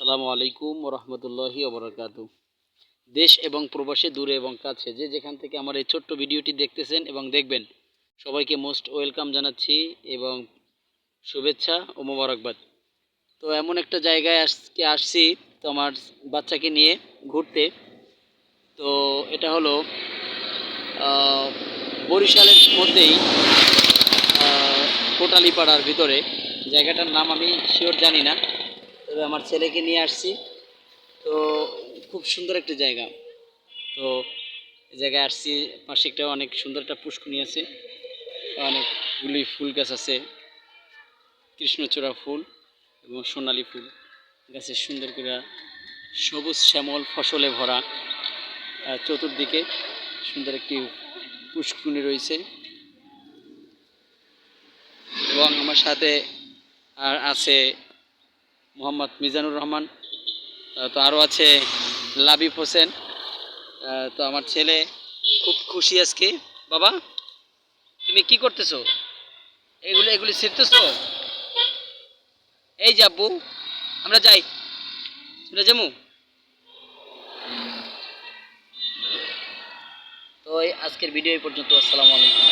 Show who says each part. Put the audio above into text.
Speaker 1: আসসালামু আলাইকুম রহমতুল্লাহি ওবরাকাতু। দেশ এবং প্রবাসে দূরে এবং কাছে যে যেখান থেকে আমার এই ছোট্ট ভিডিওটি দেখতেছেন এবং দেখবেন, সবাইকে মোস্ট ওয়েলকাম জানাচ্ছি এবং শুভেচ্ছা ও মোবারকবাদ। তো এমন একটা জায়গায় আজকে আসছি, তো আমার বাচ্চাকে নিয়ে ঘুরতে। তো এটা হলো বরিশালের মধ্যেই কোটালীপাড়ার ভিতরে। জায়গাটার নাম আমি শিওর জানি না, তবে আমার ছেলেকে নিয়ে আসছি। তো খুব সুন্দর একটা জায়গা। তো এই জায়গায় আসছি, পাশে একটা অনেক সুন্দর একটা পুষ্করিণী আছে, অনেকগুলি ফুল গাছ আছে, কৃষ্ণচূড়া ফুল এবং সোনালী ফুল গাছে সুন্দর করে সবুজ শ্যামল ফসলে ভরা। চতুর্দিকে সুন্দর একটি পুষ্করিণী রয়েছে এবং আমার সাথে আর আছে মোহাম্মদ মিজানুর রহমান, তো আরও আছে লাবিব হোসেন। তো আমার ছেলে খুব খুশি আজকে। বাবা, তুমি কি করতেছো? এগুলি ছিঁড়তেছো? এই যে আব্বু, আমরা যাই, আমরা যাবো। তো আজকের ভিডিও এই পর্যন্ত। আসসালামু আলাইকুম।